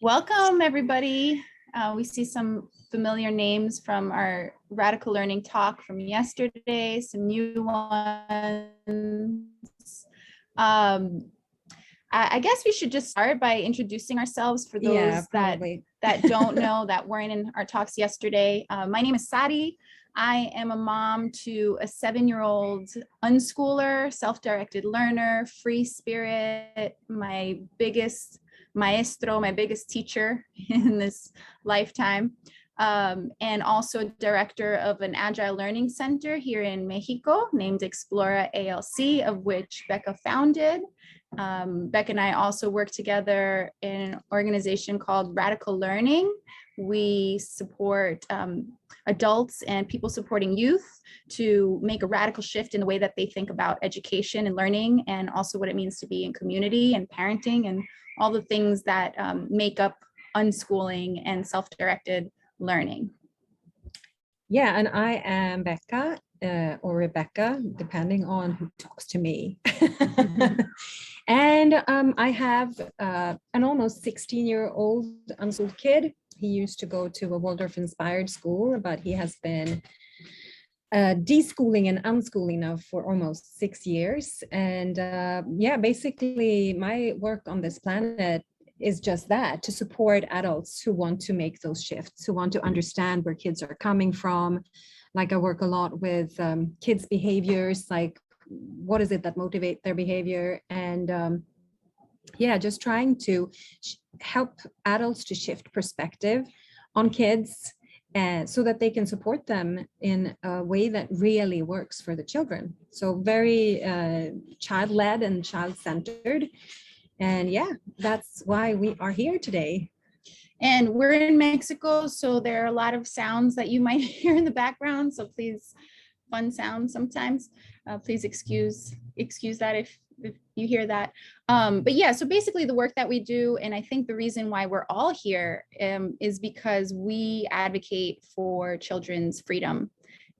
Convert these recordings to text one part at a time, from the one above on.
Welcome, everybody. We see some familiar names from our Radical Learning talk from yesterday, some new ones. I guess we should just start by introducing ourselves for those that don't know, that weren't in our talks yesterday. My name is Sari. I am a mom to a 7-year-old unschooler, self-directed learner, free spirit, my biggest maestro, my biggest teacher in this lifetime, and also director of an agile learning center here in Mexico named Explora ALC, of which Becka founded. Becka and I also work together in an organization called Radical Learning. We support adults and people supporting youth to make a radical shift in the way that they think about education and learning, and also what it means to be in community and parenting and all the things that make up unschooling and self-directed learning. Yeah, and I am Becka or Rebecka, depending on who talks to me. And I have an almost 16-year-old unschooled kid. He used to go to a Waldorf-inspired school, but he has been deschooling and unschooling now for almost 6 years. And yeah, basically my work on this planet is just that, to support adults who want to make those shifts, who want to understand where kids are coming from. Like I work a lot with kids' behaviors, like what is it that motivate their behavior, and yeah, just trying to help adults to shift perspective on kids so that they can support them in a way that really works for the children. So very child-led and child-centered. And yeah, that's why we are here today. And we're in Mexico, so there are a lot of sounds that you might hear in the background. So please, fun sounds sometimes. Please excuse that if you hear that. But yeah, so basically the work that we do, and I think the reason why we're all here is because we advocate for children's freedom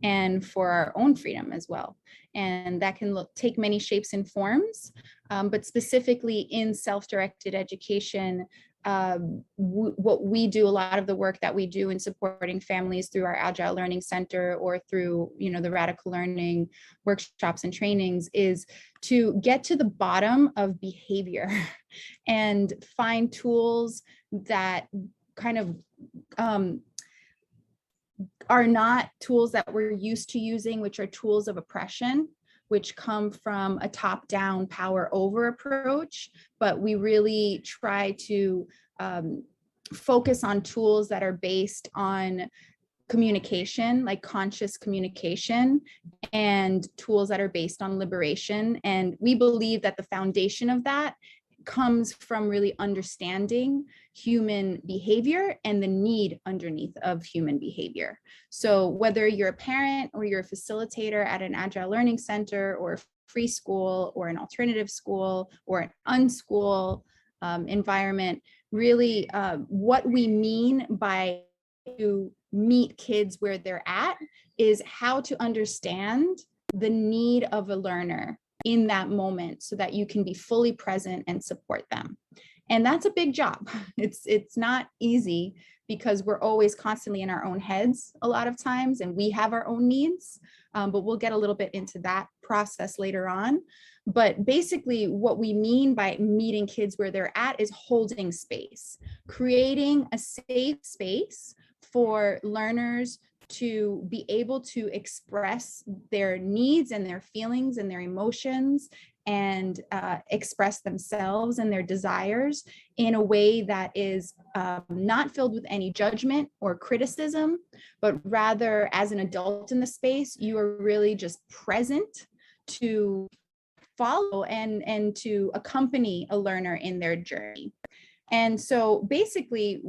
and for our own freedom as well. And that can take many shapes and forms, but specifically in self-directed education, what we do, a lot of the work that we do in supporting families through our Agile Learning Center or through, the Radical Learning workshops and trainings, is to get to the bottom of behavior and find tools that kind of are not tools that we're used to using, which are tools of oppression, which come from a top-down power over approach, but we really try to focus on tools that are based on communication, like conscious communication, and tools that are based on liberation. And we believe that the foundation of that comes from really understanding human behavior and the need underneath of human behavior. So whether you're a parent or you're a facilitator at an Agile Learning Center or a free school or an alternative school or an unschool environment, really what we mean by to meet kids where they're at is how to understand the need of a learner in that moment so that you can be fully present and support them. And that's a big job. It's not easy because we're always constantly in our own heads a lot of times, and we have our own needs, but we'll get a little bit into that process later on. But basically what we mean by meeting kids where they're at is holding space, creating a safe space for learners to be able to express their needs and their feelings and their emotions and express themselves and their desires in a way that is not filled with any judgment or criticism, but rather as an adult in the space, you are really just present to follow and to accompany a learner in their journey. And so basically,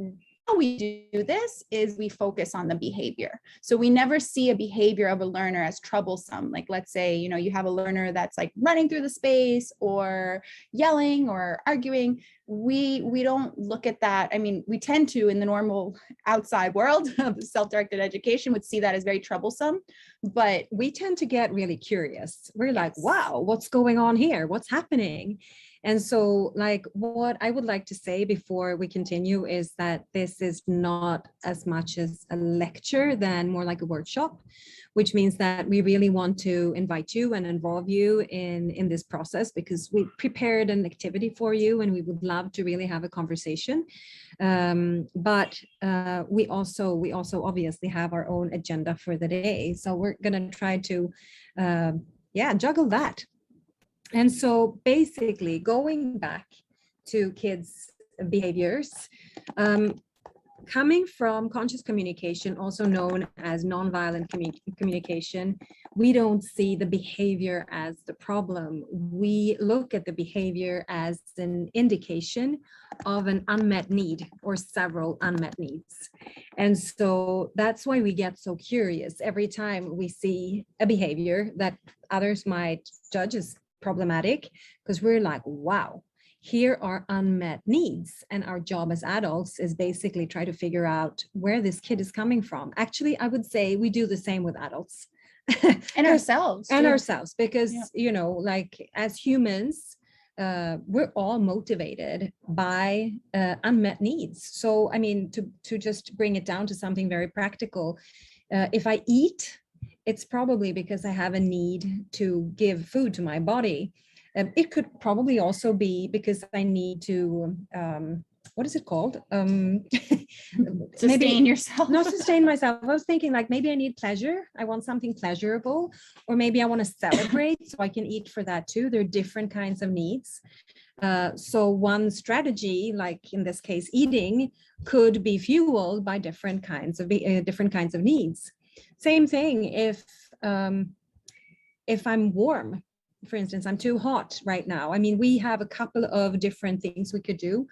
how we do this is we focus on the behavior. So we never see a behavior of a learner as troublesome. Like, let's say, you have a learner that's like running through the space or yelling or arguing. We don't look at that. I mean, we tend to, in the normal outside world of self-directed education, would see that as very troublesome. But we tend to get really curious. We're like, wow, what's going on here? What's happening? And so like what I would like to say before we continue is that this is not as much as a lecture than more like a workshop, which means that we really want to invite you and involve you in this process, because we prepared an activity for you and we would love to really have a conversation. But we also obviously have our own agenda for the day. So we're going to try to juggle that. And so basically going back to kids' behaviors, coming from conscious communication, also known as nonviolent communication, we don't see the behavior as the problem. We look at the behavior as an indication of an unmet need or several unmet needs. And so that's why we get so curious every time we see a behavior that others might judge as problematic, because we're like, wow, here are unmet needs. And our job as adults is basically try to figure out where this kid is coming from. Actually, I would say we do the same with adults. And ourselves. And too. ourselves, because, you know, like as humans, we're all motivated by unmet needs. So, I mean, to just bring it down to something very practical, if I eat, it's probably because I have a need to give food to my body. It could probably also be because I need to, what is it called? Sustain yourself. Not sustain myself. I was thinking like maybe I need pleasure. I want something pleasurable, or maybe I want to celebrate, so I can eat for that too. There are different kinds of needs. So one strategy, like in this case, eating, could be fueled by different kinds of needs. Same thing if I'm warm, for instance, I'm too hot right now. I mean, we have a couple of different things we could do.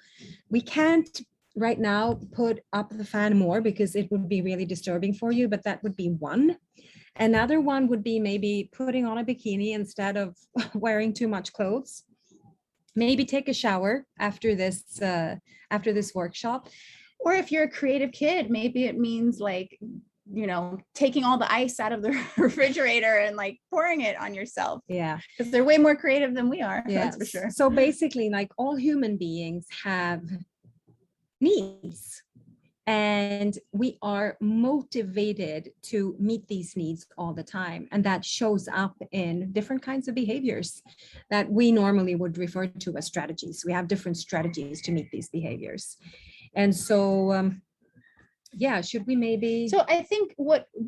We can't right now put up the fan more because it would be really disturbing for you, but that would be one. Another one would be maybe putting on a bikini instead of wearing too much clothes. Maybe take a shower after this workshop. Or if you're a creative kid, maybe it means like, you know, taking all the ice out of the refrigerator and like pouring it on yourself. Yeah. Because they're way more creative than we are. Yeah. That's for sure. So basically, like all human beings have needs, and we are motivated to meet these needs all the time. And that shows up in different kinds of behaviors that we normally would refer to as strategies. We have different strategies to meet these behaviors. And so, should we maybe? So I think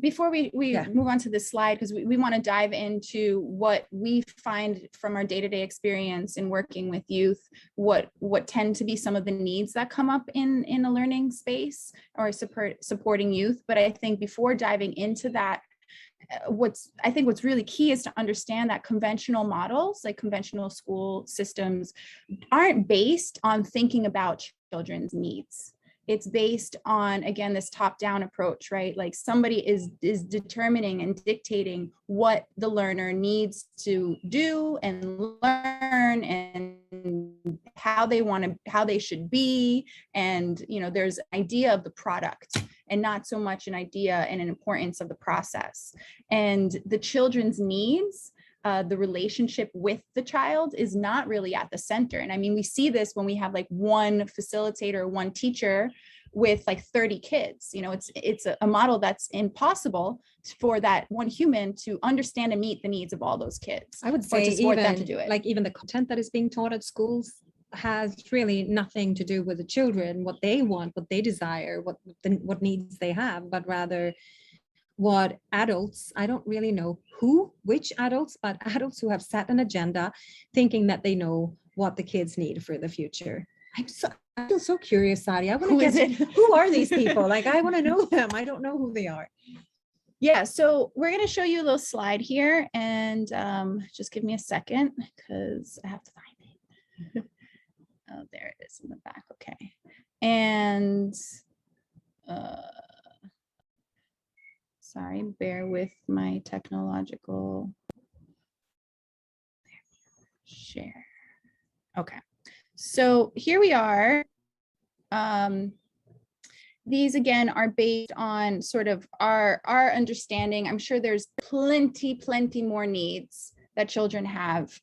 before we move on to this slide, because we want to dive into what we find from our day-to-day experience in working with youth, what tend to be some of the needs that come up in a learning space or supporting youth. But I think before diving into that, what's really key is to understand that conventional models, like conventional school systems, aren't based on thinking about children's needs. It's based on, again, this top-down approach, right? Like somebody is determining and dictating what the learner needs to do and learn, and how they should be. And, you know, there's an idea of the product and not so much an idea and an importance of the process. And the children's needs, the relationship with the child is not really at the center. And I mean, we see this when we have like one facilitator, one teacher with like 30 kids. You know, it's a model that's impossible for that one human to understand and meet the needs of all those kids. I would say them to do it. Like even the content that is being taught at schools has really nothing to do with the children, what they want, what they desire, what needs they have, but rather what adults, I don't really know which adults, but adults who have set an agenda thinking that they know what the kids need for the future. I feel so curious, Sari. I want to get who are these people? Like, I want to know them. I don't know who they are. Yeah, so we're going to show you a little slide here, and just give me a second because I have to find it. Oh, there it is in the back. Okay. And sorry, bear with my technological share. Okay, so here we are. These again are based on sort of our understanding. I'm sure there's plenty more needs that children have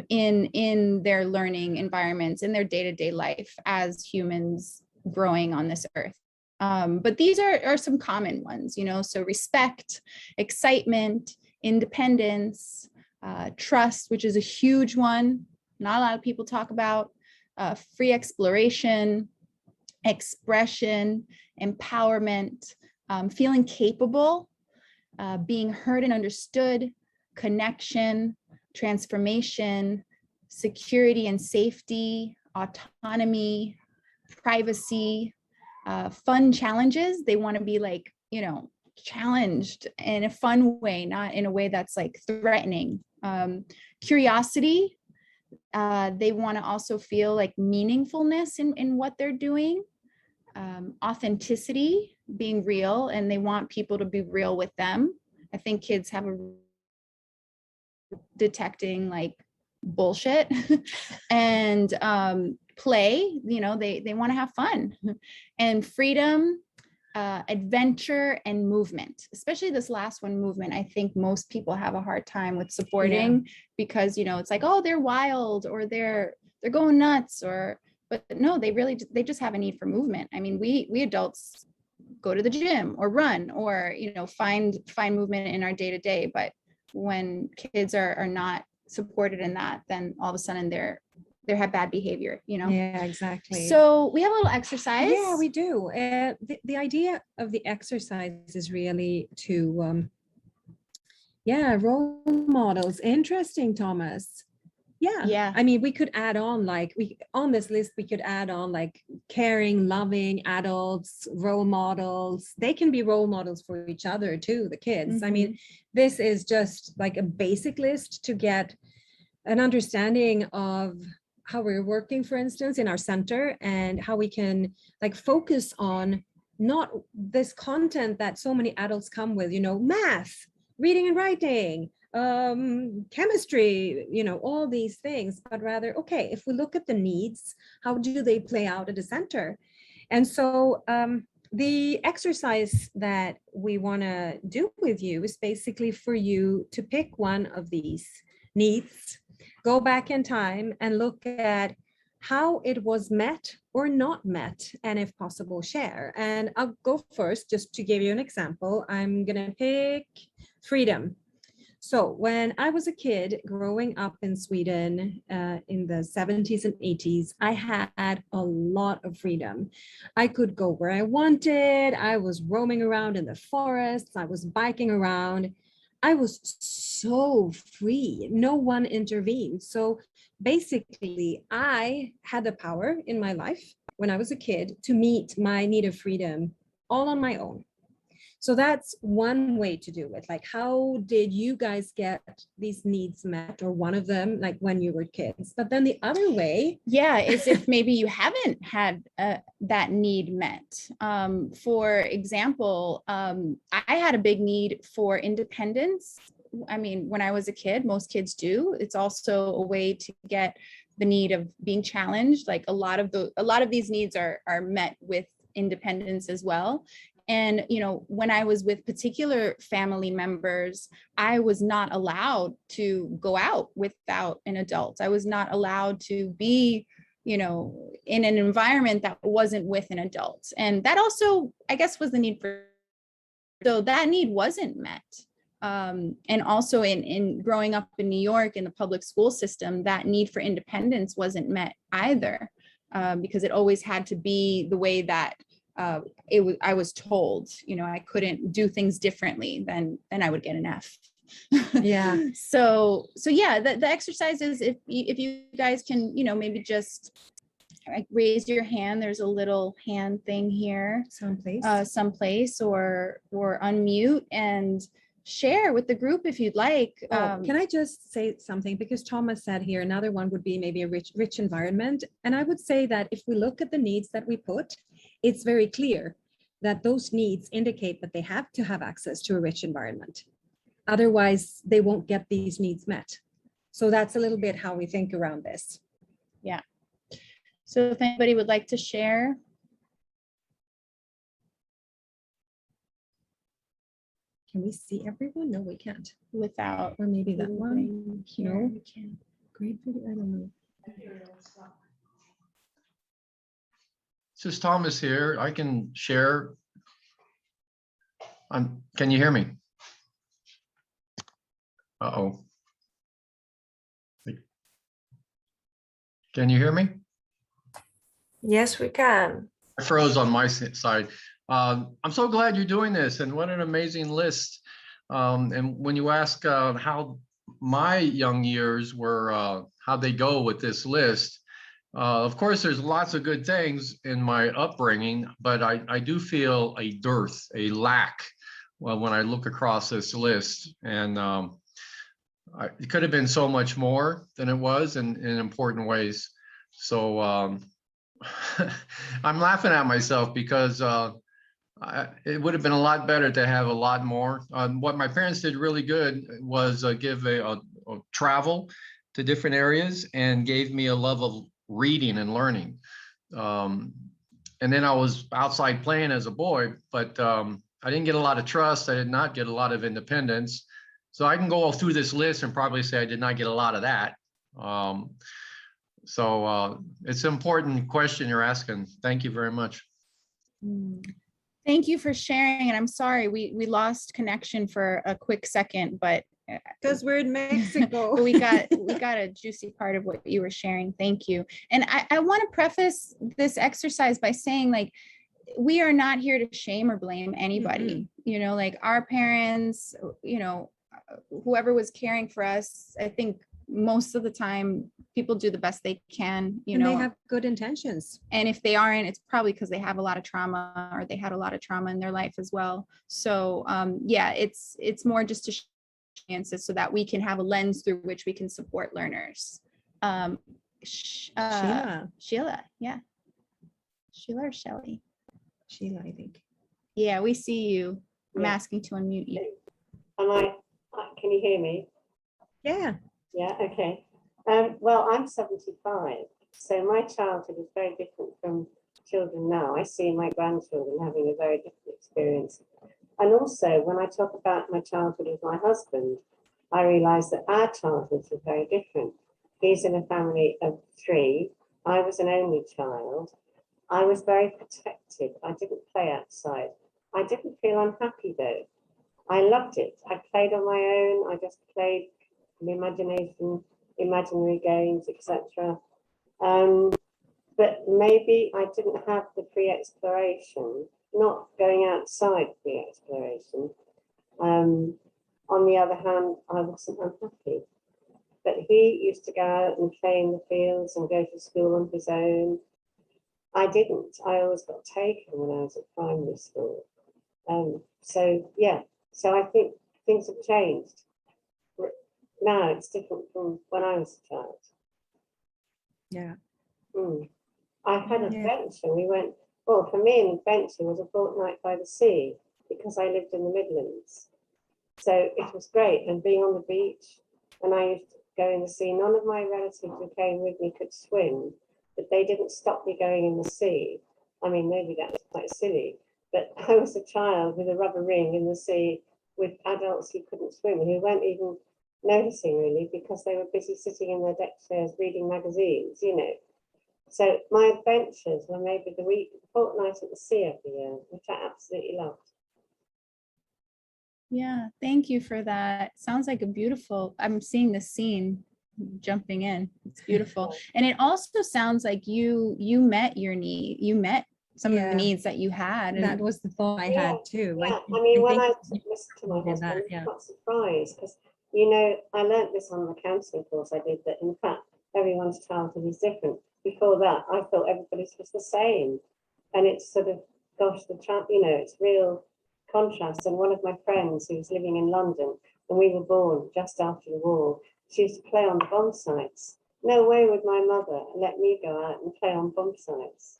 in their learning environments, in their day-to-day life as humans growing on this earth. But these are some common ones, you know, so respect, excitement, independence, trust, which is a huge one, not a lot of people talk about, free exploration, expression, empowerment, feeling capable, being heard and understood, connection, transformation, security and safety, autonomy, privacy, fun challenges. They want to be like, you know, challenged in a fun way, not in a way that's like threatening. Curiosity, they want to also feel like meaningfulness in what they're doing. Authenticity, being real, and they want people to be real with them. I think kids have a detecting like bullshit and play, you know, they want to have fun. And freedom, adventure, and movement, especially this last one, movement. I think most people have a hard time with supporting because, you know, it's like, oh, they're wild or they're going nuts, or but no, they just have a need for movement. I mean, we adults go to the gym or run or, you know, find movement in our day to day, but when kids are not supported in that, then all of a sudden they have bad behavior, you know? Yeah, exactly. So we have a little exercise. Yeah, we do. The idea of the exercise is really to, role models. Interesting, Thomas. Yeah. I mean, we could add on like on this list, we could add on like caring, loving adults, role models. They can be role models for each other too, the kids. Mm-hmm. I mean, this is just like a basic list to get an understanding of how we're working, for instance, in our center, and how we can like focus on not this content that so many adults come with, you know, math, reading and writing, chemistry, you know, all these things, but rather, okay, if we look at the needs, how do they play out at the center? And so the exercise that we want to do with you is basically for you to pick one of these needs, go back in time and look at how it was met or not met, and if possible, share. And I'll go first just to give you an example. I'm going to pick freedom. So when I was a kid growing up in Sweden in the 70s and 80s, I had a lot of freedom. I could go where I wanted. I was roaming around in the forests. I was biking around. I was so free. No one intervened. So basically, I had the power in my life when I was a kid to meet my need of freedom all on my own. So that's one way to do it. Like, how did you guys get these needs met, or one of them, like when you were kids? But then the other way, is if maybe you haven't had that need met. For example, I had a big need for independence. I mean, when I was a kid, most kids do. It's also a way to get the need of being challenged. Like a lot of these needs are met with independence as well. And, you know, when I was with particular family members, I was not allowed to go out without an adult. I was not allowed to be, you know, in an environment that wasn't with an adult. And that also, I guess, was the need for, so that need wasn't met. And also in growing up in New York in the public school system, that need for independence wasn't met either, because it always had to be the way that I was told, you know, I couldn't do things differently, then I would get an F. Yeah. So yeah, the exercise is if you guys can, you know, maybe just raise your hand. There's a little hand thing here, someplace, or unmute and share with the group if you'd like. Can I just say something? Because Thomas said here, another one would be maybe a rich environment. And I would say that if we look at the needs that we put, it's very clear that those needs indicate that they have to have access to a rich environment. Otherwise, they won't get these needs met. So that's a little bit how we think around this. Yeah. So if anybody would like to share. Can we see everyone? No, we can't. Without. Or maybe that one. No. We can. Great video. I don't know. This is Thomas here. I can share. Can you hear me? Uh-oh. Can you hear me? Yes, we can. I froze on my side. I'm so glad you're doing this, and what an amazing list. And when you ask how my young years were, how they go with this list, of course, there's lots of good things in my upbringing, but I do feel a dearth, a lack, well, when I look across this list. And it could have been so much more than it was in important ways. So I'm laughing at myself because it would have been a lot better to have a lot more. What my parents did really good was give a travel to different areas and gave me a love of reading and learning. And then I was outside playing as a boy, but I didn't get a lot of trust. I did not get a lot of independence. So I can go through this list and probably say I did not get a lot of that. So it's an important question you're asking. Thank you very much. Thank you for sharing. And I'm sorry, we lost connection for a quick second, but Because we're in Mexico. we got a juicy part of what you were sharing. Thank you. And I want to preface this exercise by saying, like, we are not here to shame or blame anybody. You know, like our parents, you know, whoever was caring for us, I think most of the time people do the best they can, you know, they have good intentions. and if they aren't, it's probably because they have a lot of trauma, or they had a lot of trauma in their life as well. So yeah, it's more just to experiences so that we can have a lens through which we can support learners. Sheila. Yeah. Sheila or Shelly? Sheila, I think. Yeah, we see you. I'm Yeah. asking to unmute you. Can you hear me? Yeah. Yeah, okay. Well, I'm 75, so my childhood is very different from children now. I see my grandchildren having a very different experience. And also, when I talk about my childhood with my husband, I realize that our childhoods are very different. He's in a family of 3. I was an only child. I was very protected. I didn't play outside. I didn't feel unhappy though. I loved it. I played on my own. I just played in imagination, imaginary games, etc. But maybe I didn't have the pre-exploration, not going outside pre-exploration. On the other hand, I wasn't unhappy. But he used to go out and play in the fields and go to school on his own. I didn't. I always got taken when I was at primary school. So yeah, so I think things have changed. Now it's different from when I was a child. Yeah. I had an Yeah. adventure. We went, well, for me, an adventure was a fortnight by the sea because I lived in the Midlands. So it was great. And being on the beach, and I used to go in the sea. None of my relatives who came with me could swim, but they didn't stop me going in the sea. I mean, maybe that was quite silly, but I was a child with a rubber ring in the sea with adults who couldn't swim, who weren't even noticing really because they were busy sitting in their deck chairs reading magazines, you know. So my adventures were maybe the fortnight at the sea every year, which I absolutely loved. Yeah, thank you for that. Sounds like a beautiful, I'm seeing the scene jumping in. It's beautiful. And it also sounds like you met your need, you met some of Yeah. the needs that you had. That And was the thought I Yeah, had too. Yeah, I mean, when I think listened to my did that, husband, I yeah. got surprised because, you know, I learned this on the counselling course I did, that in fact, everyone's childhood is different. Before that, I thought everybody's was the same. And it's sort of, gosh, you know, it's real contrast. And one of my friends who was living in London, when we were born just after the war, she used to play on bomb sites. No way would my mother let me go out and play on bomb sites.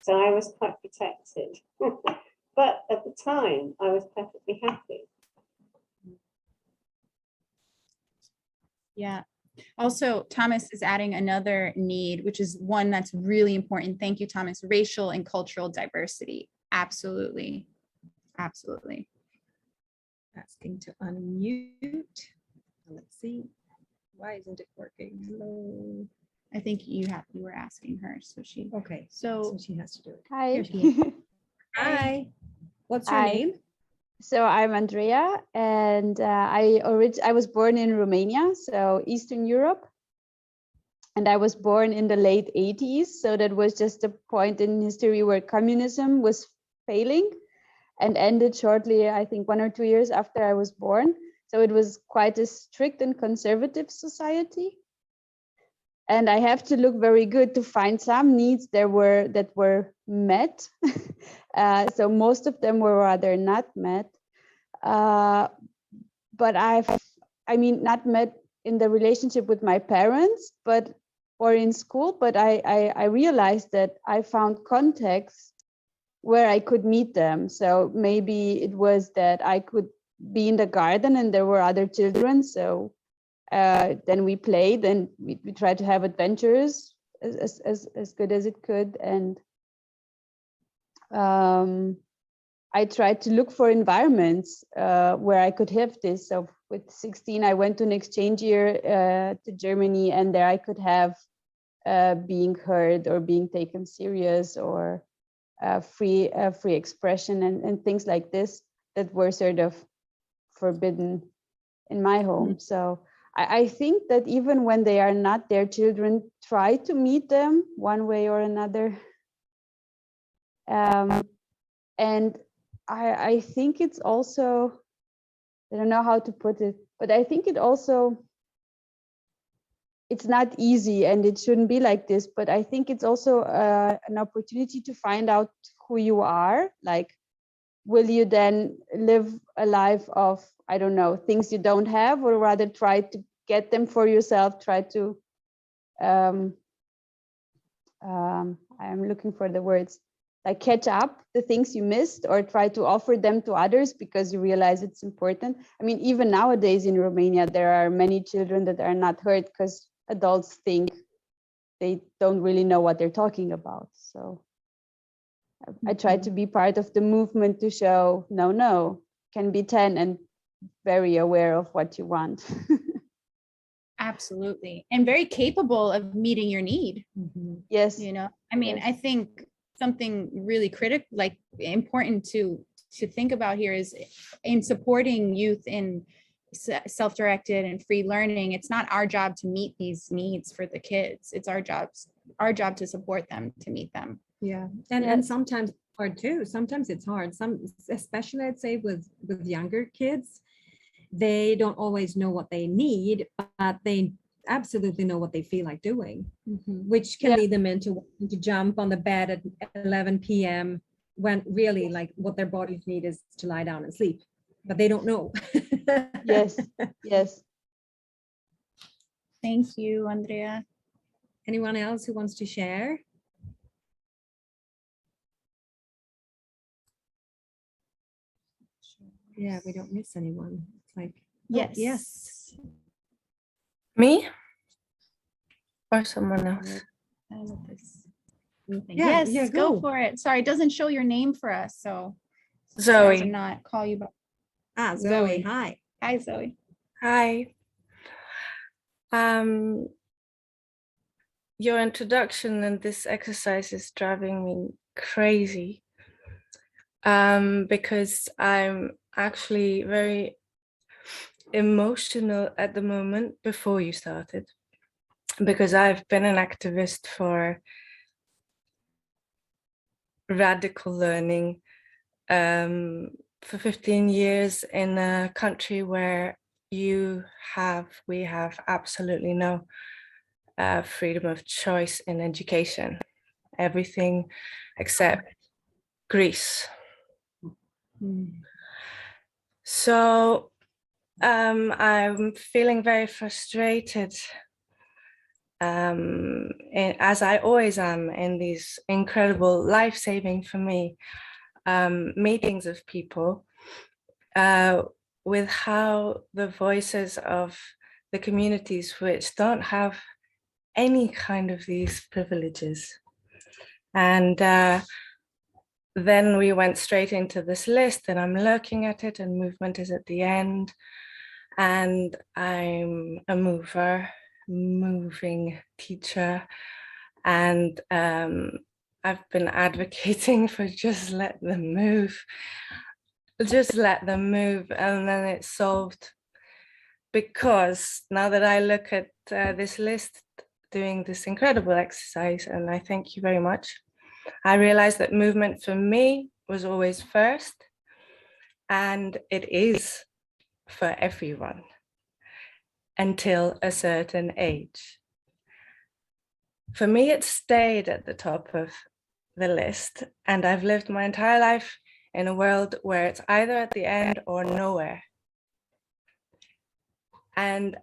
So I was quite protected. But at the time, I was perfectly happy. yeah. Also, Thomas is adding another need, which is one that's really important. Thank you, Thomas. Racial and cultural diversity. Absolutely. Absolutely. Asking to unmute. Let's see. Why isn't it working? Hello. I think you were asking her, so she. Okay, So so she has to do it. Hi. Here she is. Hi. What's your Hi. name? So I'm Andrea, and I was born in Romania, so Eastern Europe, and I was born in the late 80s. So that was just a point in history where communism was failing, and ended shortly, I think 1 or 2 years after I was born. So it was quite a strict and conservative society. And I have to look very good to find some needs that were met. So most of them were rather not met. But not met in the relationship with my parents, or in school. But I realized that I found contexts where I could meet them. So maybe it was that I could be in the garden and there were other children. So then we played and we tried to have adventures as good as it could. And I tried to look for environments where I could have this. So with 16, I went to an exchange year to Germany, and there I could have being heard or being taken serious, or free expression and things like this that were sort of forbidden in my home. So I think that even when they are not their children, try to meet them one way or another. And I think it's also, I don't know how to put it, but I think it's not easy and it shouldn't be like this, but I think it's also an opportunity to find out who you are. Like, will you then live a life of, I don't know, things you don't have, or rather try to get them for yourself, try to, I'm looking for the words, like catch up the things you missed, or try to offer them to others because you realize it's important. I mean, even nowadays in Romania, there are many children that are not heard because adults think they don't really know what they're talking about. So I try to be part of the movement to show, no, can be 10 and very aware of what you want. absolutely, and very capable of meeting your need. Yes. I mean, Yes. I think something really critical, like important to think about here is in supporting youth in self-directed and free learning. It's not our job to meet these needs for the kids. It's our job to support them, to meet them. Yeah, and sometimes it's hard too. Sometimes it's hard. Especially I'd say with younger kids, they don't always know what they need, but they absolutely know what they feel like doing, which can lead them into wanting to jump on the bed at 11 p.m. when really like what their bodies need is to lie down and sleep, but they don't know. Yes. Thank you, Andrea. Anyone else who wants to share? Yeah, we don't miss anyone. It's like, Yes. yes. Me? Or someone else? Yes, yeah, go go. for it. Sorry, it doesn't show your name for us, so Zoe. I did not call you by. Zoe, Zoe. hi. Hi, Zoe. Hi. Your introduction and this exercise is driving me crazy. Because I'm actually very emotional at the moment before you started, because I've been an activist for radical learning for 15 years in a country where we have absolutely no freedom of choice in education, everything except Greece. So I'm feeling very frustrated, as I always am in these incredible, life-saving for me meetings of people, with how the voices of the communities which don't have any kind of these privileges. And then we went straight into this list, and I'm looking at it, and movement is at the end. and I'm a moving teacher, and I've been advocating for just let them move, and then it's solved. Because now that I look at this list, doing this incredible exercise, and I thank you very much, I realized that movement for me was always first, and it is for everyone until a certain age. For me, it stayed at the top of the list, and I've lived my entire life in a world where it's either at the end or nowhere. And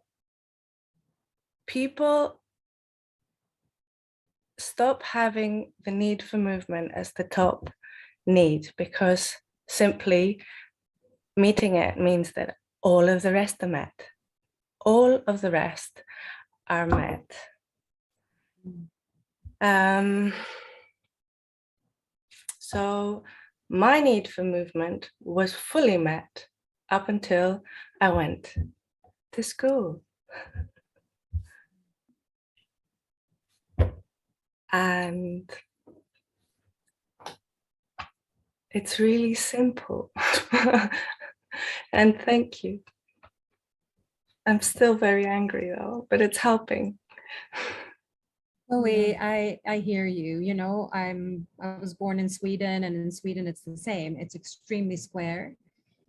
people stop having the need for movement as the top need, because simply meeting it means that all of the rest are met. All of the rest are met. So my need for movement was fully met up until I went to school. And it's really simple. And thank you. I'm still very angry though, but it's helping. Chloe, I hear you. You know, I was born in Sweden, and in Sweden it's the same. It's extremely square,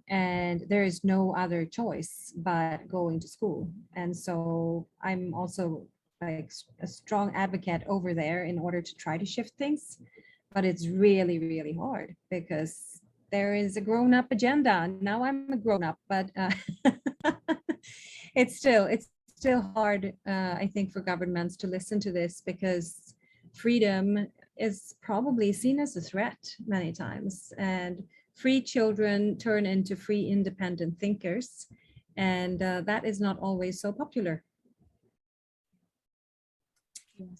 and there is no other choice but going to school. And so I'm also like a strong advocate over there in order to try to shift things, but it's really, really hard because there is a grown-up agenda. Now I'm a grown-up, but it's still hard, I think, for governments to listen to this, because freedom is probably seen as a threat many times, and free children turn into free independent thinkers, and that is not always so popular.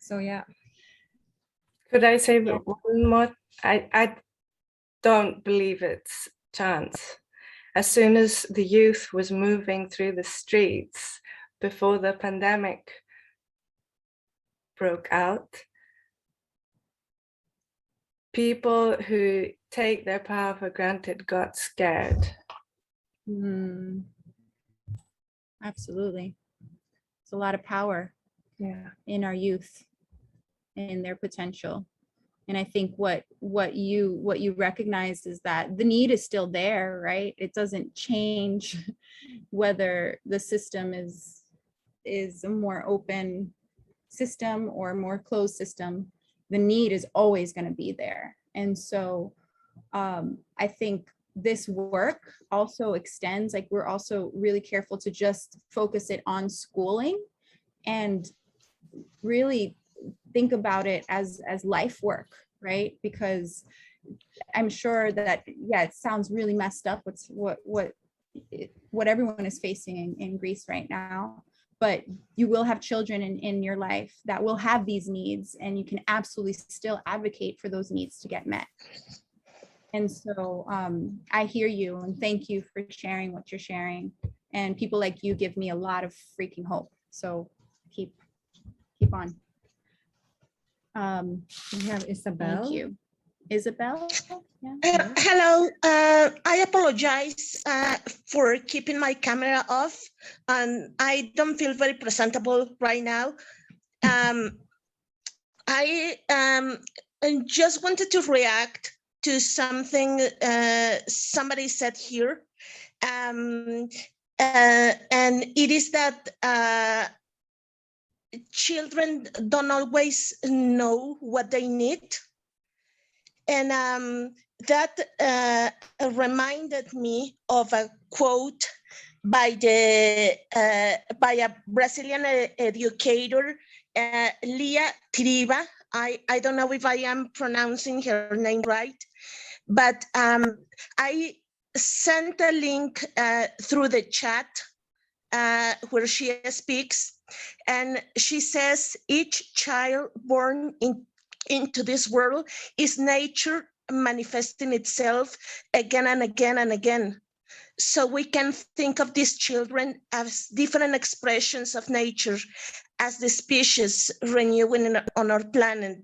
So yeah. Could I say one more? I don't believe it's chance. As soon as the youth was moving through the streets before the pandemic broke out, people who take their power for granted got scared. Absolutely. It's a lot of power in our youth, in their potential. And I think what you recognize is that the need is still there, right? It doesn't change whether the system is a more open system or a more closed system. The need is always going to be there. And so I think this work also extends, like we're also really careful to just focus it on schooling and really think about it as life work, right? Because I'm sure that, yeah, it sounds really messed up. What everyone is facing in Greece right now, but you will have children in your life that will have these needs, and you can absolutely still advocate for those needs to get met. And so I hear you, and thank you for sharing what you're sharing. And people like you give me a lot of freaking hope. So keep on. We have Isabel. Thank you. Isabel? Yeah. Hello, I apologize for keeping my camera off, and I don't feel very presentable right now. I just wanted to react to something somebody said here, and it is that children don't always know what they need. And that reminded me of a quote by a Brazilian educator, Lia Triva. I don't know if I am pronouncing her name right, but I sent a link through the chat where she speaks, and she says each child born into this world is nature manifesting itself again and again and again. So we can think of these children as different expressions of nature, as the species renewing on our planet.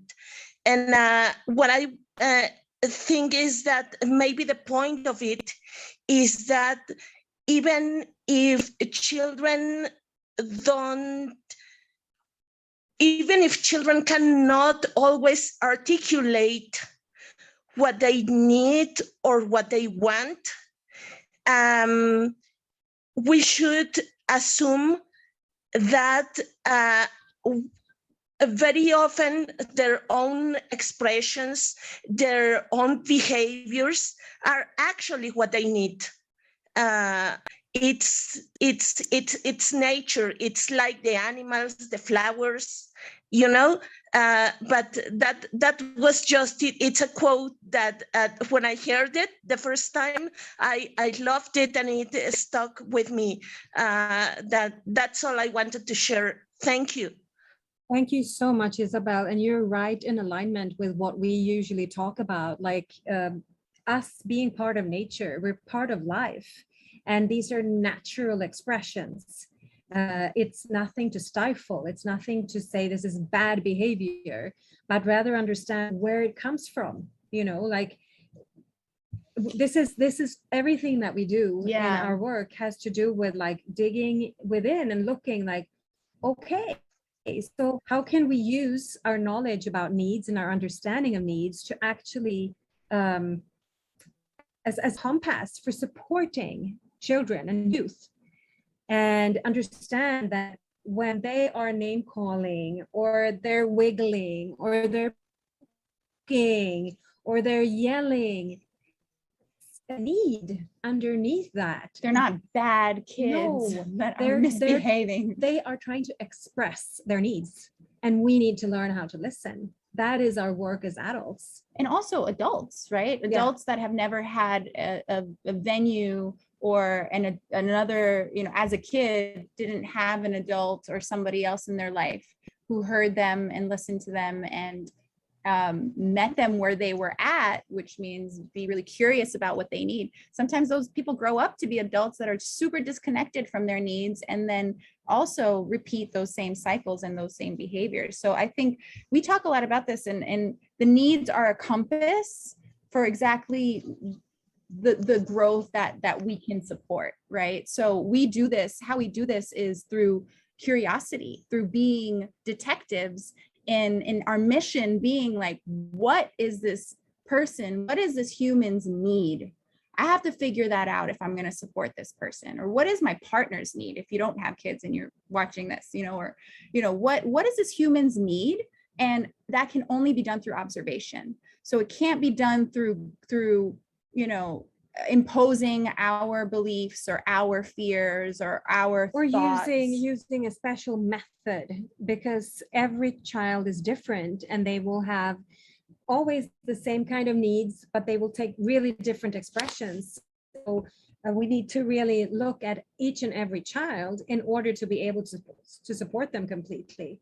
And what I think is that maybe the point of it is that even if children cannot always articulate what they need or what they want, we should assume that very often their own expressions, their own behaviors are actually what they need. It's nature. It's like the animals, the flowers, you know. But that was just it. It's a quote that when I heard it the first time, I loved it and it stuck with me. That's all I wanted to share. Thank you. Thank you so much, Isabel. And you're right in alignment with what we usually talk about, like us being part of nature. We're part of life. And these are natural expressions. It's nothing to stifle. It's nothing to say this is bad behavior, but rather understand where it comes from. You know, like this is everything that we do in our work has to do with like digging within and looking like, okay, so how can we use our knowledge about needs and our understanding of needs to actually as compass for supporting children and youth, and understand that when they are name calling or they're wiggling or they're poking or they're yelling, a need underneath that. They're not bad kids that are misbehaving. They are trying to express their needs, and we need to learn how to listen. That is our work as adults. And also adults, right? Adults that have never had a venue or another, you know, as a kid, didn't have an adult or somebody else in their life who heard them and listened to them and met them where they were at, which means be really curious about what they need. Sometimes those people grow up to be adults that are super disconnected from their needs and then also repeat those same cycles and those same behaviors. So I think we talk a lot about this, and the needs are a compass for exactly the growth that we can support, right? So we do this, how we do this is through curiosity, through being detectives, and in our mission being like, what is this person, what is this human's need? I have to figure that out if I'm going to support this person. Or what is my partner's need if you don't have kids and you're watching this, you know, or, you know, what is this human's need? And that can only be done through observation. So it can't be done through, you know, imposing our beliefs or our fears or our thoughts. using a special method, because every child is different and they will have always the same kind of needs, but they will take really different expressions. So we need to really look at each and every child in order to be able to support them completely,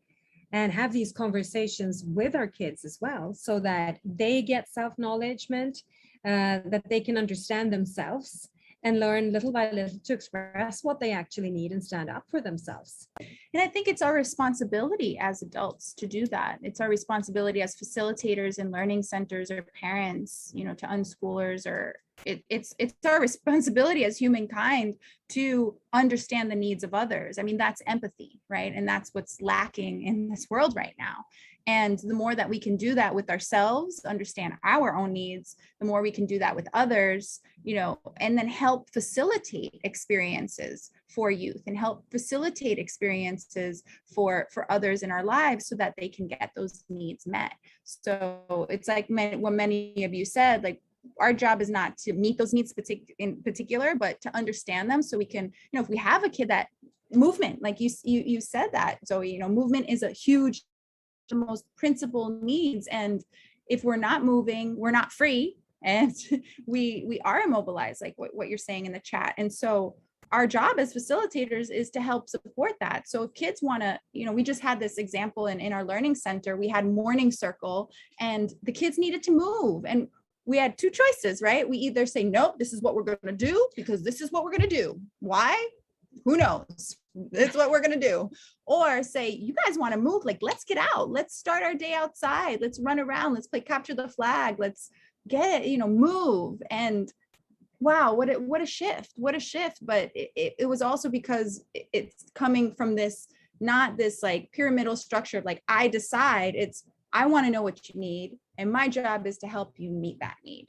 and have these conversations with our kids as well, so that they get self-knowledgement, that they can understand themselves and learn little by little to express what they actually need and stand up for themselves. And I think it's our responsibility as adults to do that. It's our responsibility as facilitators in learning centers or parents, you know, to unschoolers, or it's our responsibility as humankind to understand the needs of others. I mean, that's empathy, right? And that's what's lacking in this world right now. And the more that we can do that with ourselves, understand our own needs, the more we can do that with others, you know, and then help facilitate experiences for youth and help facilitate experiences for others in our lives so that they can get those needs met. So it's like what many of you said, like, our job is not to meet those needs in particular, but to understand them so we can, you know, if we have a kid that movement, like you said that, so, you know, movement is a huge, the most principal needs. And if we're not moving, we're not free, and we are immobilized, like what you're saying in the chat. And so our job as facilitators is to help support that. So if kids want to, you know, we just had this example in our learning center, we had morning circle and the kids needed to move. And we had two choices, right? We either say, nope, this is what we're going to do because this is what we're going to do. Why? Who knows? It's what we're going to do. Or say, you guys want to move? Like, let's get out. Let's start our day outside. Let's run around. Let's play capture the flag. Let's get it, move. And wow, what a shift. What a shift. But it was also because it's coming from this, not this like pyramidal structure of like, I decide. It's, I want to know what you need. And my job is to help you meet that need.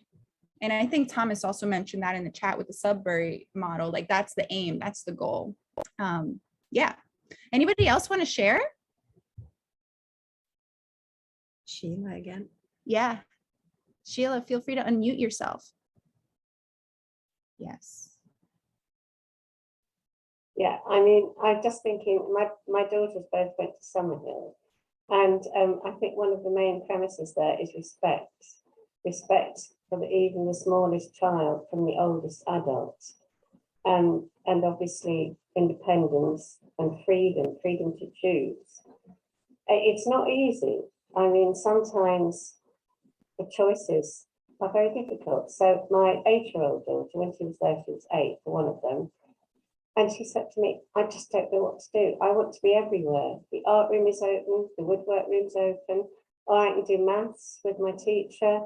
And I think Thomas also mentioned that in the chat with the Sudbury model, like that's the aim, that's the goal. Yeah. Anybody else want to share? Sheila again. Yeah. Sheila, feel free to unmute yourself. Yes. Yeah, I mean, I'm just thinking, my daughters both went to Summerhill. And I think one of the main premises there is respect. Respect for even the smallest child from the oldest adult. And obviously independence and freedom to choose. It's not easy. I mean, sometimes the choices are very difficult. So my 8-year-old daughter, when she was there, she was 8 for one of them. And she said to me, I just don't know what to do. I want to be everywhere. The art room is open, the woodwork room's open, or I can do maths with my teacher.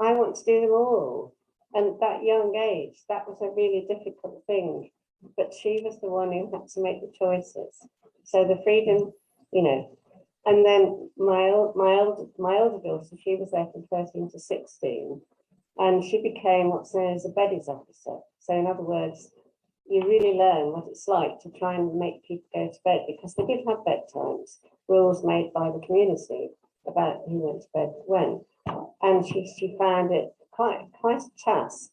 I want to do them all. And that young age, that was a really difficult thing. But she was the one who had to make the choices. So the freedom, and then my older daughter, she was there from 13 to 16. And she became what's known as a beddies officer. So in other words, you really learn what it's like to try and make people go to bed, because they did have bedtimes, rules made by the community about who went to bed when. And she found it quite a task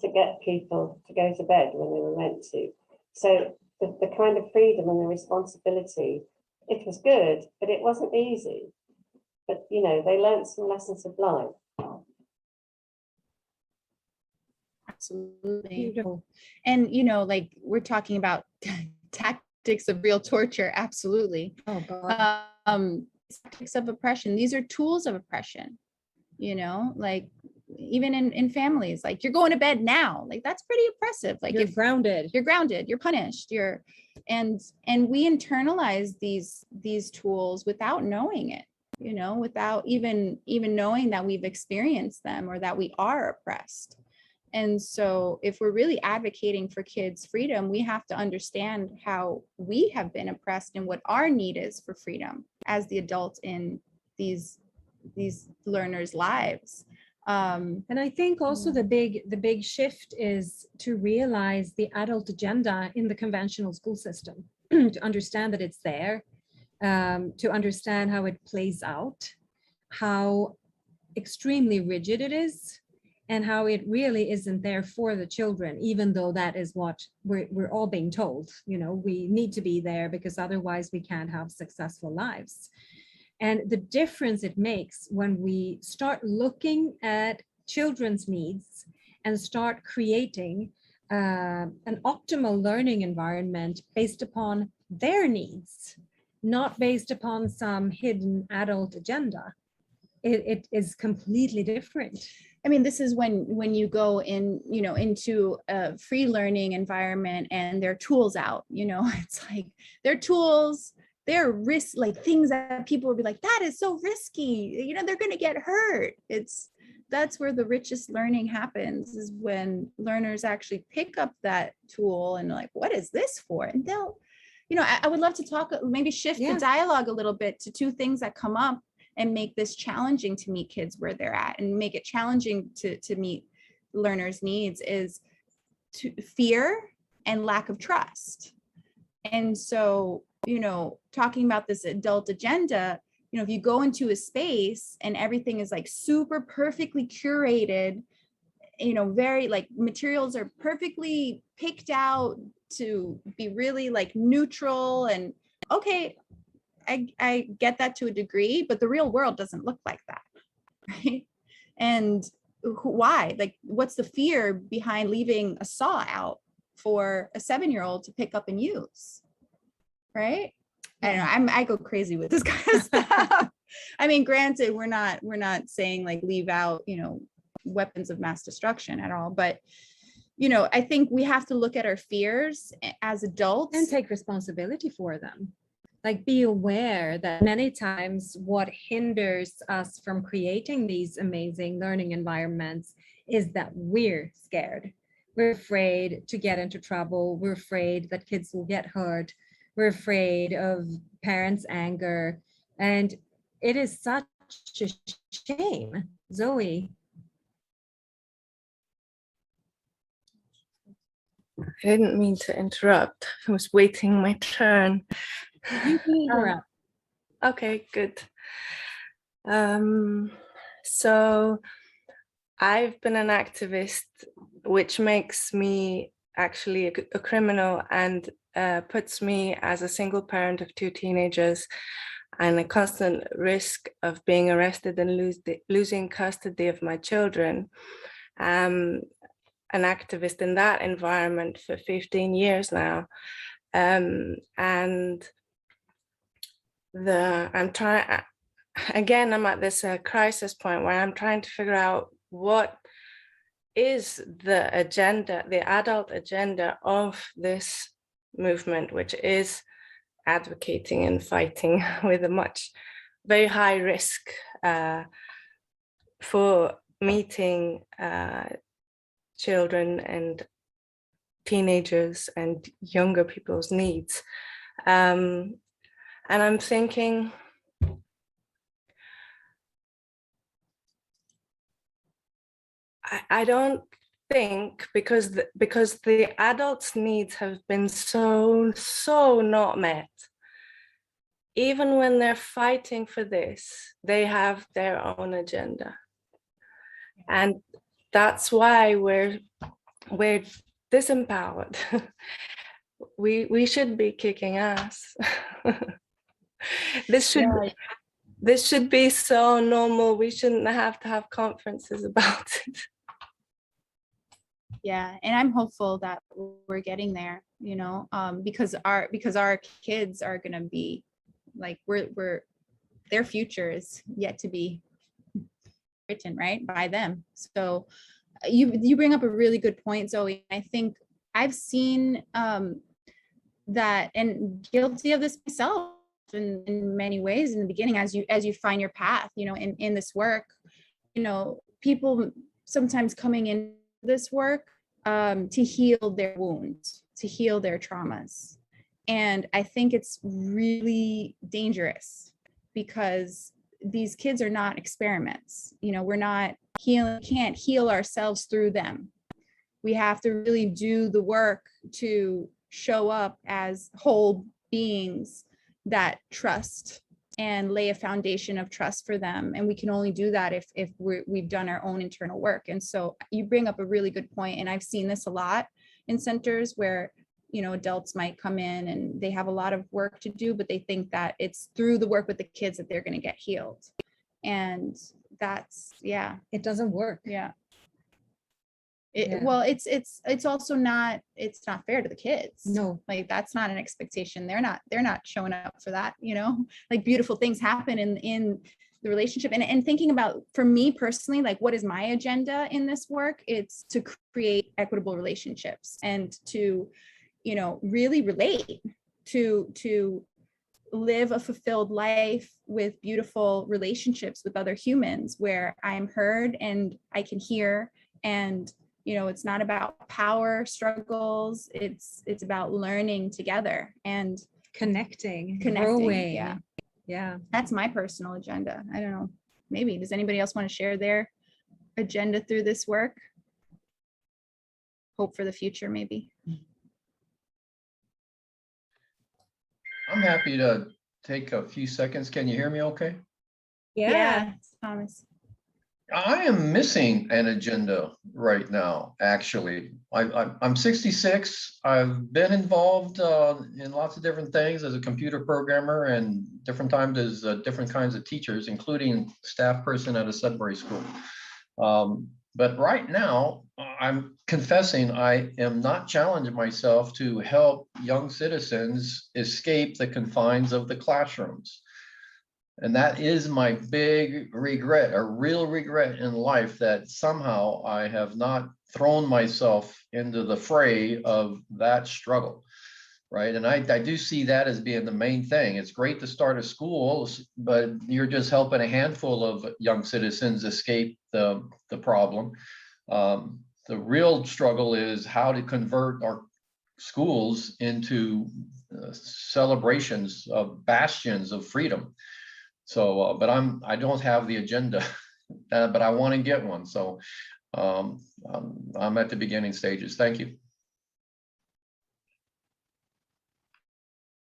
to get people to go to bed when they were meant to. So the kind of freedom and the responsibility, it was good, but it wasn't easy. But, they learned some lessons of life. Absolutely. Beautiful. And, like we're talking about tactics of real torture. Absolutely. Oh, God. Tactics of oppression. These are tools of oppression, like even in families, like you're going to bed now, like that's pretty oppressive. Like you're if grounded, you're punished, and we internalize these tools without knowing it, without even knowing that we've experienced them or that we are oppressed. And so if we're really advocating for kids' freedom, we have to understand how we have been oppressed and what our need is for freedom as the adult in these learners' lives. And I think also the big shift is to realize the adult agenda in the conventional school system, to understand that it's there, to understand how it plays out, how extremely rigid it is, and how it really isn't there for the children, even though that is what we're all being told. We need to be there because otherwise we can't have successful lives. And the difference it makes when we start looking at children's needs and start creating an optimal learning environment based upon their needs, not based upon some hidden adult agenda. It is completely different. I mean, this is when you go in, into a free learning environment and their tools out, it's like their tools, they're risk, like things that people would be like, that is so risky, they're going to get hurt. That's where the richest learning happens, is when learners actually pick up that tool and like, what is this for? And they'll, I would love to talk, maybe shift the dialogue a little bit to two things that come up and make this challenging to meet kids where they're at and make it challenging to meet learners' needs, is to fear and lack of trust. And so, talking about this adult agenda, if you go into a space and everything is like super perfectly curated, very like materials are perfectly picked out to be really like neutral, and okay, I get that to a degree, but the real world doesn't look like that, right? And why? Like, what's the fear behind leaving a saw out for a 7-year-old to pick up and use, right? I don't know, I go crazy with this kind of stuff. I mean, granted, we're not saying like leave out, weapons of mass destruction at all. But, you know, I think we have to look at our fears as adults. And take responsibility for them. Like, be aware that many times what hinders us from creating these amazing learning environments is that we're scared. We're afraid to get into trouble. We're afraid that kids will get hurt. We're afraid of parents' anger. And it is such a shame. Zoe. I didn't mean to interrupt. I was waiting my turn. You can interrupt. Okay, good. So I've been an activist, which makes me actually a criminal and puts me as a single parent of 2 teenagers and a constant risk of being arrested and losing custody of my children. An activist in that environment for 15 years now. And I'm at this crisis point where I'm trying to figure out what is the agenda, the adult agenda of this movement, which is advocating and fighting with a very high risk for meeting children and teenagers and younger people's needs. And I'm thinking, I don't think, because the adults' needs have been so not met, even when they're fighting for this, they have their own agenda. And that's why we're disempowered. We should be kicking ass. This should be so normal. We shouldn't have to have conferences about it. Yeah, and I'm hopeful that we're getting there, you know, because our kids are gonna be like, their future is yet to be written, right, by them. So you bring up a really good point, Zoe. I think I've seen that, and guilty of this myself in many ways in the beginning, as you find your path, you know, in this work, you know, people sometimes coming in this work to heal their wounds, to heal their traumas. And I think it's really dangerous because these kids are not experiments. You know, we're not can't heal ourselves through them. We have to really do the work to show up as whole beings that trust and lay a foundation of trust for them. And we can only do that if we've done our own internal work. And so you bring up a really good point. And I've seen this a lot in centers where, you know, adults might come in and they have a lot of work to do, but they think that it's through the work with the kids that they're going to get healed. And that's, yeah. It doesn't work. Yeah. Yeah. Well, it's also not, it's not fair to the kids. No. Like, that's not an expectation. They're not showing up for that, you know, like beautiful things happen in the relationship. And thinking about, for me personally, like, what is my agenda in this work? It's to create equitable relationships and to, you know, really relate, to live a fulfilled life with beautiful relationships with other humans where I'm heard and I can hear. And you know, it's not about power struggles. It's about learning together and connecting, growing. Yeah. That's my personal agenda. I don't know. Maybe, does anybody else want to share their agenda through this work? Hope for the future, maybe. I'm happy to take a few seconds. Can you hear me okay? Yeah, Thomas. I am missing an agenda right now, actually. I'm 66. I've been involved in lots of different things as a computer programmer and different times as different kinds of teachers, including staff person at a Sudbury school. But right now, I'm confessing I am not challenging myself to help young citizens escape the confines of the classrooms. And that is my big regret, a real regret in life, that somehow I have not thrown myself into the fray of that struggle. Right. And I do see that as being the main thing. It's great to start a school, but you're just helping a handful of young citizens escape the problem. The real struggle is how to convert our schools into celebrations of bastions of freedom. So, but I don't have the agenda, but I want to get one. So I'm at the beginning stages. Thank you.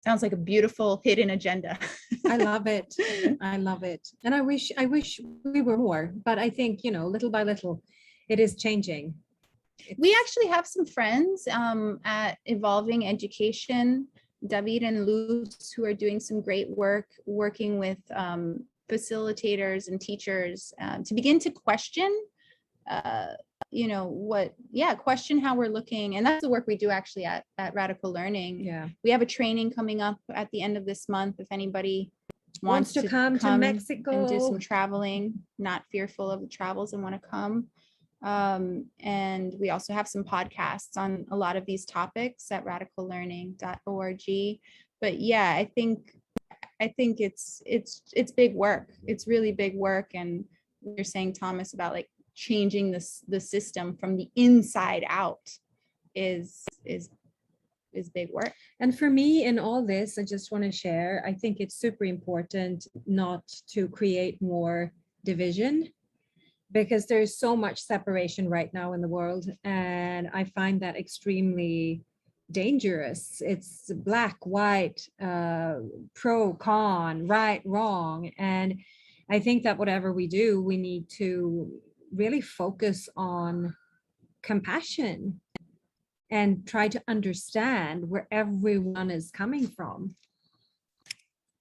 Sounds like a beautiful hidden agenda. I love it. I love it. And I wish we were more, but I think, you know, little by little, it is changing. We actually have some friends at Evolving Education, David and Luz, who are doing some great work working with facilitators and teachers to begin to question you know, question how we're looking. And that's the work we do actually at Radical Learning. Yeah. We have a training coming up at the end of this month. If anybody wants to come to Mexico and do some traveling, not fearful of the travels and want to come. And we also have some podcasts on a lot of these topics at radicallearning.org. But yeah, I think it's big work. It's really big work. And you're saying, Thomas, about like changing the system from the inside out is big work. And for me in all this, I just want to share, I think it's super important not to create more division, because there's so much separation right now in the world. And I find that extremely dangerous. It's black, white, pro, con, right, wrong. And I think that whatever we do, we need to really focus on compassion and try to understand where everyone is coming from.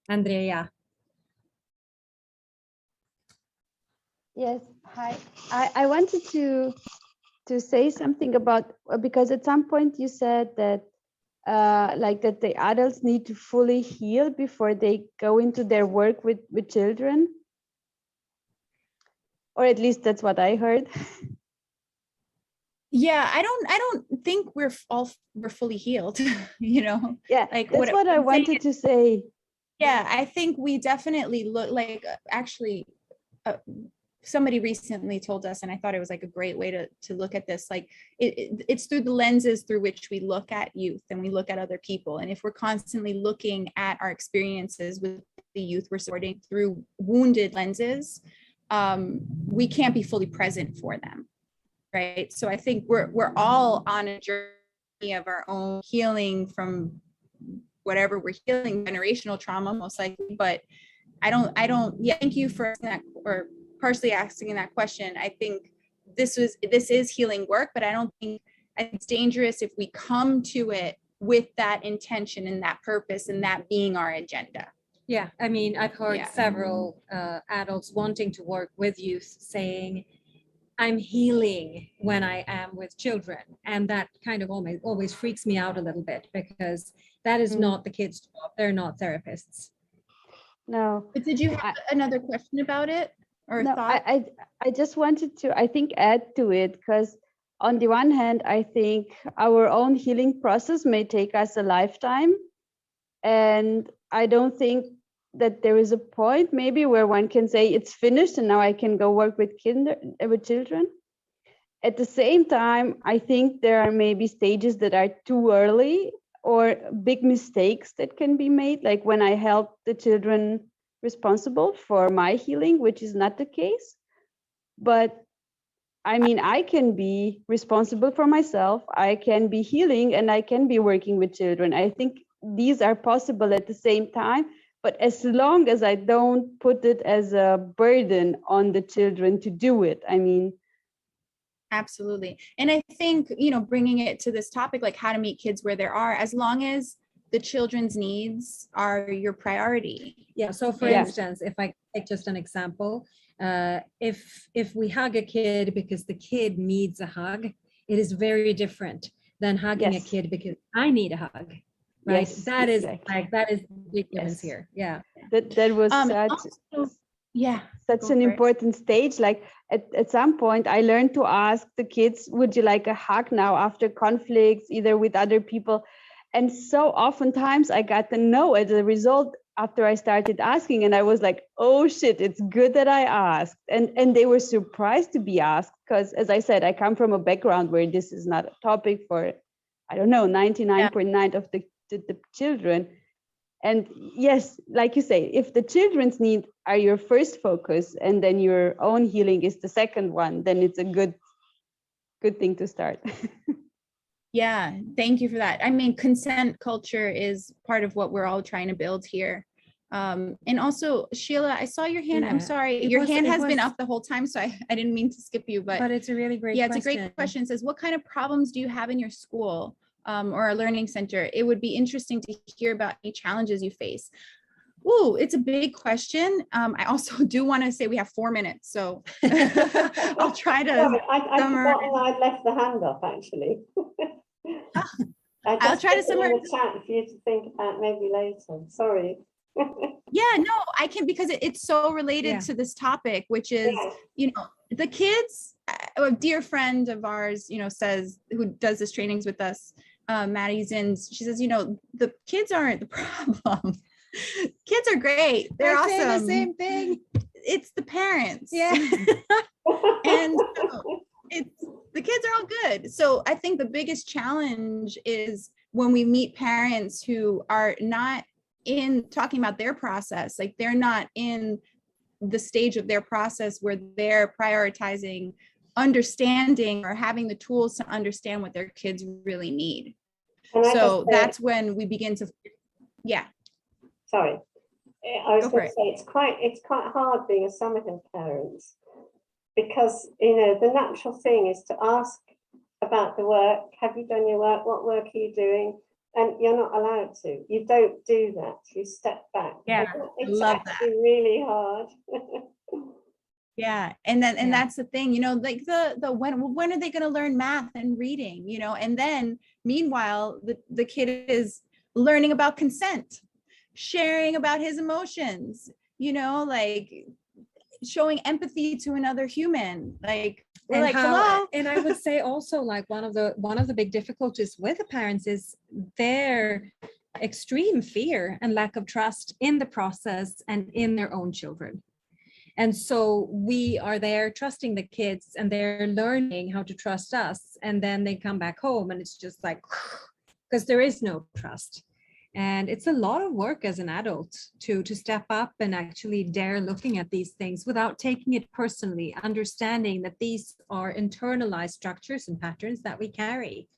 Andrea. Yes, hi. I wanted to say something about, because at some point you said that like that the adults need to fully heal before they go into their work with children. Or at least that's what I heard. Yeah, I don't think we're fully healed, you know. Yeah, like that's what I wanted to say. Yeah, I think we definitely look like, actually, somebody recently told us, and I thought it was like a great way to look at this, like it's through the lenses through which we look at youth and we look at other people. And if we're constantly looking at our experiences with the youth we're supporting through wounded lenses, we can't be fully present for them, right? So I think we're all on a journey of our own healing from whatever we're healing, generational trauma most likely. But I don't. Yeah, thank you for that, or partially asking that question. I think this is healing work, but I don't think it's dangerous if we come to it with that intention and that purpose and that being our agenda. Yeah, I mean, I've heard several adults wanting to work with youth saying, I'm healing when I am with children. And that kind of always freaks me out a little bit, because that is not the kids' job. They're not therapists. No. But did you have another question about it or no, thought? I just wanted to, I think, add to it, because on the one hand, I think our own healing process may take us a lifetime. And I don't think that there is a point maybe where one can say it's finished and now I can go work with children. At the same time, I think there are maybe stages that are too early or big mistakes that can be made, like when I help the children responsible for my healing, which is not the case. But I mean, I can be responsible for myself, I can be healing, and I can be working with children. I think these are possible at the same time, but as long as I don't put it as a burden on the children to do it, I mean. Absolutely. And I think, you know, bringing it to this topic, like how to meet kids where they are, as long as the children's needs are your priority. Yeah. So for instance, if I take just an example, if we hug a kid because the kid needs a hug, it is very different than hugging a kid because I need a hug. Right. Yes, that is exactly. like, that is the big difference here. Yeah. That was Also, yeah. such Go an for it. important stage. Like at some point, I learned to ask the kids, would you like a hug now after conflicts, either with other people? And so oftentimes I got the no as a result after I started asking. And I was like, oh shit, it's good that I asked. And they were surprised to be asked because, as I said, I come from a background where this is not a topic for, I don't know, 99.9 of the children. And yes, like you say, if the children's needs are your first focus and then your own healing is the second one, then it's a good thing to start. Yeah, thank you for that. I mean, consent culture is part of what we're all trying to build here. And also, Sheila, I saw your hand. I'm Yeah, sorry, it your was- hand it has been was- up the whole time, so I didn't mean to skip you, but it's a really great yeah, question. it's a great question. It says, what kind of problems do you have in your school or a learning center? It would be interesting to hear about any challenges you face. Ooh, it's a big question. I also do want to say we have 4 minutes, so I'll try to. Sorry, I'd summarize. forgotten I'd left the hand up, actually. I'll try to put it in summarize. the chat for you to think about maybe later. Sorry. Yeah, no, I can, because it's so related Yeah. to this topic, which is, Yes. you know, the kids, a dear friend of ours, you know, says, who does this trainings with us, Maddie Zins, she says, you know, the kids aren't the problem. Kids are great. They're I'm awesome. saying the same thing. It's the parents. Yeah. And so it's, the kids are all good. So I think the biggest challenge is when we meet parents who are not in talking about their process, like they're not in the stage of their process where they're prioritizing understanding or having the tools to understand what their kids really need. Can I So just say- that's when we begin to, yeah. Sorry. I was Go for going to say it's quite hard being a Summerhill parent because, you know, the natural thing is to ask about the work. Have you done your work? What work are you doing? And you're not allowed to. You don't do that. You step back. Yeah, It's love that. actually really hard. Yeah. And then, and Yeah. that's the thing, you know, like the when are they going to learn math and reading, you know, and then meanwhile, the kid is learning about consent, sharing about his emotions, you know, like showing empathy to another human. Like, we're And like, how- hello. and I would say also, like, one of the big difficulties with the parents is their extreme fear and lack of trust in the process and in their own children. And so we are there trusting the kids and they're learning how to trust us. And then they come back home and it's just like, because there is no trust. And it's a lot of work as an adult to step up and actually dare looking at these things without taking it personally, understanding that these are internalized structures and patterns that we carry.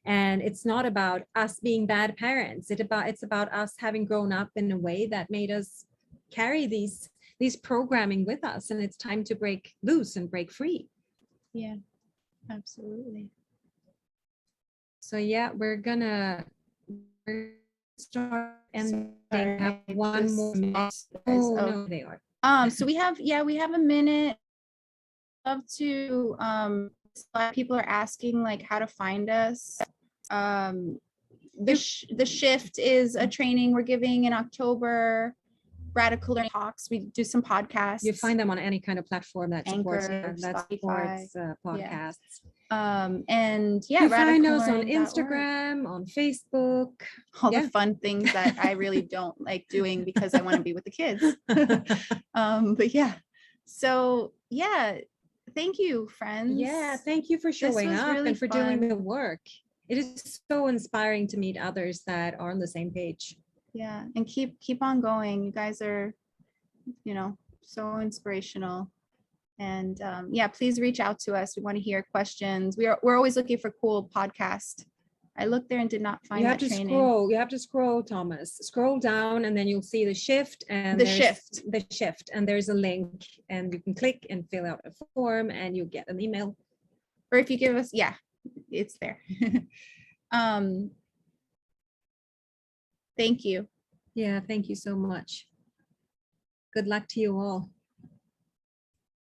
And it's not about us being bad parents. It's about us having grown up in a way that made us carry these programming with us. And it's time to break loose and break free. Yeah, absolutely. So yeah, we're gonna start and they have Sorry, one just more minute. lost you guys. Oh, Oh. no, they are. So we have a minute. Love to, a lot of people are asking like how to find us. The shift is a training we're giving in October. Radical Learning Talks. We do some podcasts. You find them on any kind of platform that supports Anchor, that Spotify. supports podcasts. And yeah, You find us on radicallearning.org. Instagram, on Facebook. All Yeah. the fun things that I really don't like doing because I want to be with the kids. But yeah, so yeah, thank you, friends. Yeah, thank you for showing was up really and for doing fun. the work. It is so inspiring to meet others that are on the same page. Yeah, and keep on going. You guys are, you know, so inspirational. And yeah, please reach out to us. We want to hear questions. We're always looking for cool podcasts. I looked there and did not find You have that to training. scroll. You have to scroll, Thomas. Scroll down, and then you'll see the shift and The the shift, and there's a link, and you can click and fill out a form, and you get an email. Or if you give us, yeah, it's there. Thank you. Yeah, thank you so much. Good luck to you all.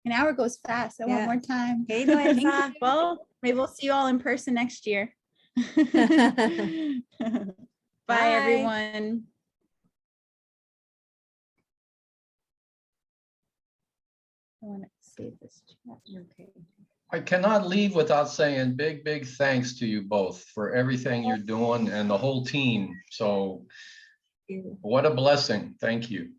An hour goes fast. I want Yeah. more time. Hey, Thank Lorenza. you. Well, maybe we'll see you all in person next year. Bye, Bye. everyone. I want to save this chat. Okay. I cannot leave without saying big, big thanks to you both for everything you're doing and the whole team. So what a blessing. Thank you.